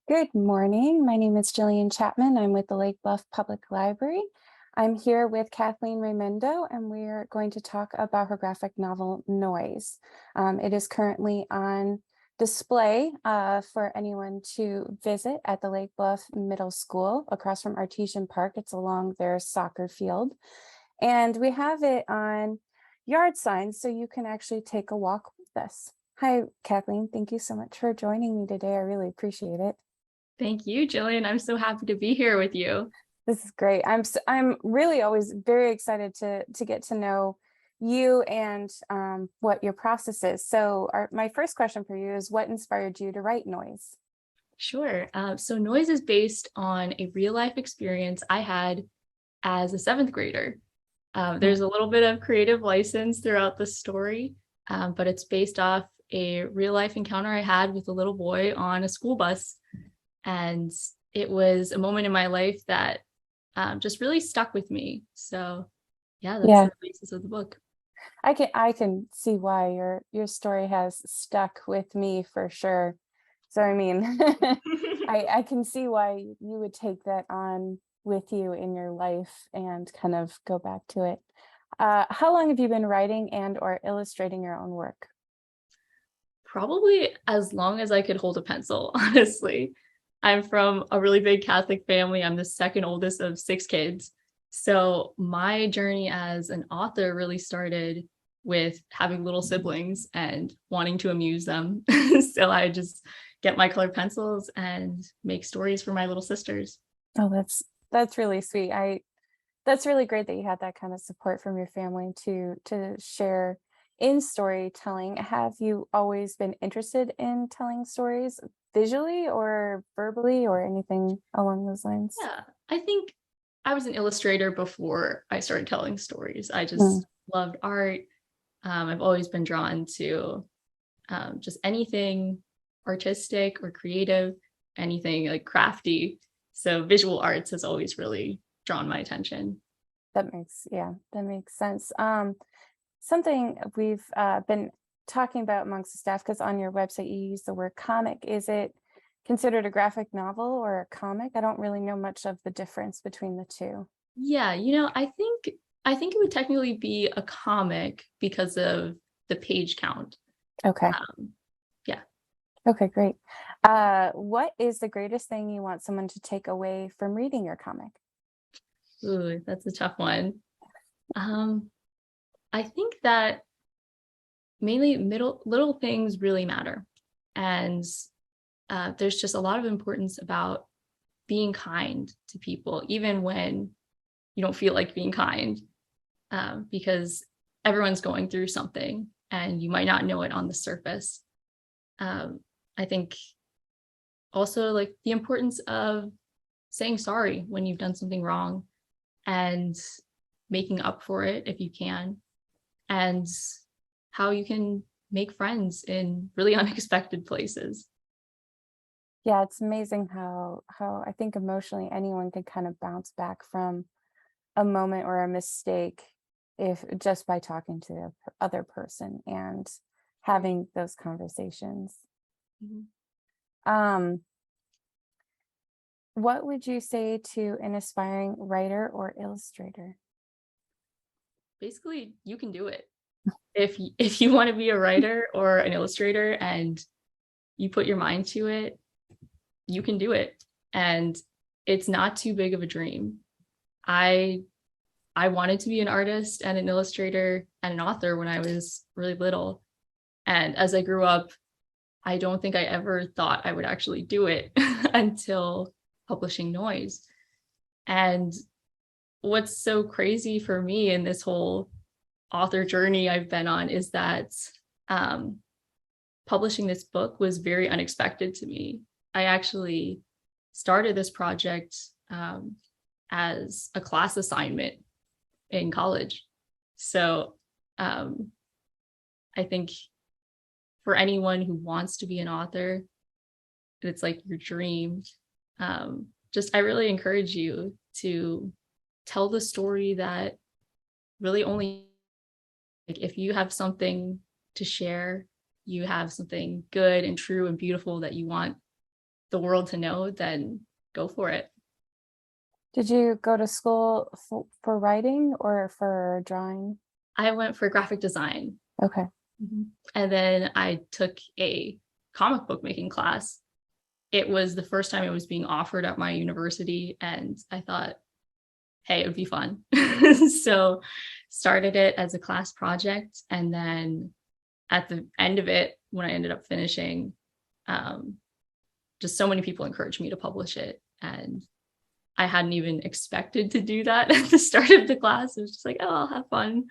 Good morning. My name is Jillian Chapman. I'm with the Lake Bluff Public Library. I'm here with Kathleen Raymundo, and we're going to talk about her graphic novel, Noise. It is currently on display for anyone to visit at the Lake Bluff Middle School across from Artesian Park. It's along their soccer field. And we have it on yard signs, so you can actually take a walk with us. Hi, Kathleen. Thank you so much for joining me today. I really appreciate it. Thank you, Jillian. I'm so happy to be here with you. This is great. I'm really always very excited to get to know you and what your process is. So my first question for you is, what inspired you to write Noise? Sure. So Noise is based on a real life experience I had as a seventh grader. Oh, There's a little bit of creative license throughout the story, but it's based off a real life encounter I had with a little boy on a school bus. And it was a moment in my life that just really stuck with me. So yeah, that's yeah, the basis of the book. I can see why your story has stuck with me for sure. So I mean, I can see why you would take that on with you in your life and kind of go back to it. How long have you been writing and or illustrating your own work? Probably as long as I could hold a pencil, honestly. I'm from a really big Catholic family. I'm the second oldest of six kids. So my journey as an author really started with having little siblings and wanting to amuse them. So I just get my colored pencils and make stories for my little sisters. Oh, that's really sweet. That's really great that you had that kind of support from your family to share in storytelling. Have you always been interested in telling stories visually or verbally or anything along those lines? Yeah, I think I was an illustrator before I started telling stories. I Mm, just loved art. I've always been drawn to just anything artistic or creative, anything like crafty. So visual arts has always really drawn my attention. that makes sense. Something we've been talking about amongst the staff, because on your website you use the word comic. Is it considered a graphic novel or a comic? I don't really know much of the difference between the two. Yeah, I think it would technically be a comic because of the page count. Okay. Um, yeah. Okay, great. What is the greatest thing you want someone to take away from reading your comic? Ooh, that's a tough one. Um, I think that mainly middle little things really matter. And there's just a lot of importance about being kind to people, even when you don't feel like being kind, because everyone's going through something and you might not know it on the surface. Um, I think also like the importance of saying sorry when you've done something wrong and making up for it if you can, and how you can make friends in really unexpected places. Yeah, it's amazing how I think emotionally anyone can kind of bounce back from a moment or a mistake if just by talking to the other person and having those conversations. Mhm. Um, what would you say to an aspiring writer or illustrator? Basically, you can do it. If you want to be a writer or an illustrator and you put your mind to it, you can do it. And it's not too big of a dream. I I wanted to be an artist and an illustrator and an author when I was really little. And as I grew up, I don't think I ever thought I would actually do it until publishing Noise. And what's so crazy for me in this whole author journey I've been on is that um, publishing this book was very unexpected to me. I actually started this project as a class assignment in college. So um, I think for anyone who wants to be an author, it's like your dream. Just I really encourage you to tell the story that really only, like, if you have something to share, you have something good and true and beautiful that you want the world to know, then go for it. Did you go to school for writing or for drawing? I went for graphic design. Okay. And then I took a comic book making class. It was the first time it was being offered at my university, and I thought, hey, it would be fun. So started it as a class project, and then at the end of it, when I ended up finishing, just so many people encouraged me to publish it, and I hadn't even expected to do that at the start of the class. It was just like, oh, I'll have fun.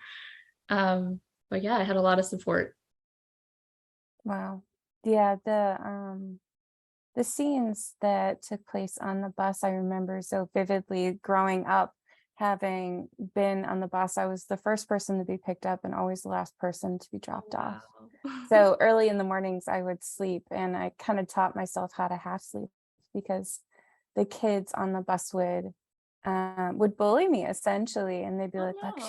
But yeah, I had a lot of support. Wow. Yeah, the scenes that took place on the bus, I remember so vividly growing up, having been on the bus. I was the first person to be picked up and always the last person to be dropped off. Wow. So early in the mornings, I would sleep, and I kind of taught myself how to half sleep because the kids on the bus would bully me essentially, and they'd be Oh like, "Look, no.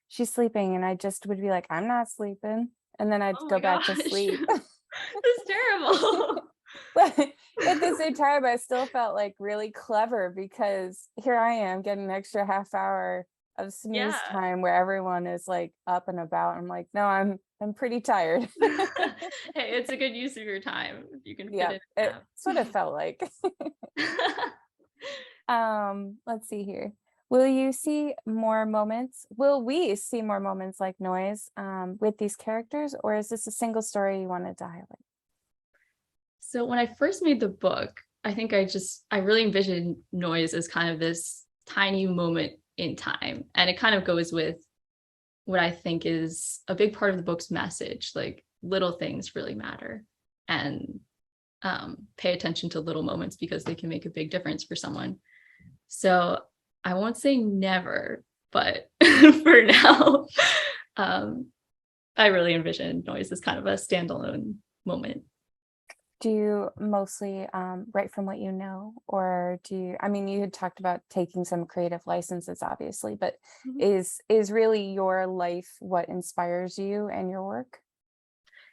she's sleeping," and I just would be like, "I'm not sleeping," and then I'd Oh go my back to gosh. sleep. That's terrible. But at the same time, I still felt like really clever because here I am getting an extra half hour of snooze Yeah. time where everyone is like up and about. I'm like, no, I'm pretty tired. Hey, it's a good use of your time if you can fit Yeah, in a it nap. sort of felt like. Let's see here. Will we see more moments like Noise with these characters, or is this a single story you wanted to highlight? So when I first made the book, I think I really envisioned noise as kind of this tiny moment in time. And it kind of goes with what I think is a big part of the book's message. Like, little things really matter. And pay attention to little moments because they can make a big difference for someone. So I won't say never, but for now, um, I really envision noise as kind of a standalone moment. Do you mostly write from what you know, or I mean, you had talked about taking some creative licenses, obviously, but Mhm. is really your life what inspires you and your work?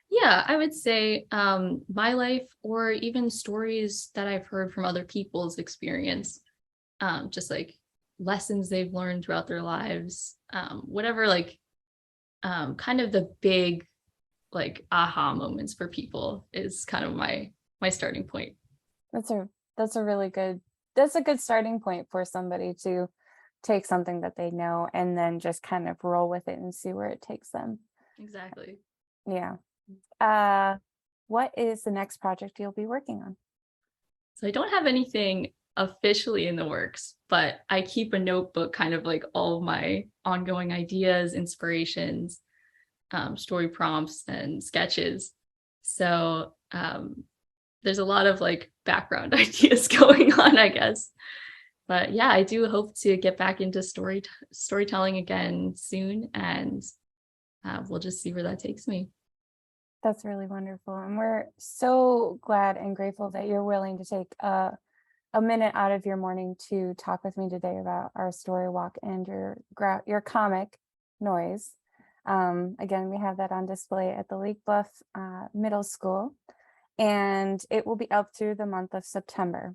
Yeah, I would say my life, or even stories that I've heard from other people's experience, just like lessons they've learned throughout their lives, whatever, like kind of the big like aha moments for people is kind of my starting point. That's a that's a really good that's a good starting point for somebody to take something that they know and then just kind of roll with it and see where it takes them. Exactly. Yeah. Uh, what is the next project you'll be working on? So I don't have anything officially in the works, but I keep a notebook, kind of like all of my ongoing ideas, inspirations, story prompts, and sketches. So there's a lot of like background ideas going on, I guess. But yeah, I do hope to get back into storytelling again soon, and we'll just see where that takes me. That's really wonderful. And we're so glad and grateful that you're willing to take a minute out of your morning to talk with me today about our story walk and your comic Noise. Again, we have that on display at the Lake Bluff Middle School, and it will be up through the month of September.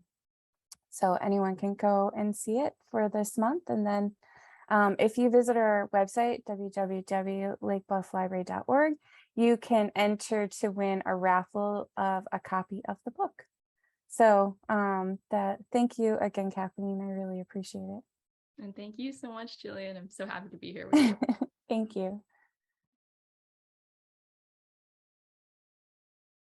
So anyone can go and see it for this month. And then if you visit our website, www.lakeblufflibrary.org, you can enter to win a raffle of a copy of the book. So thank you again, Kathleen. I really appreciate And thank you so much, Jillian. I'm so happy to be here with you. it. Thank you.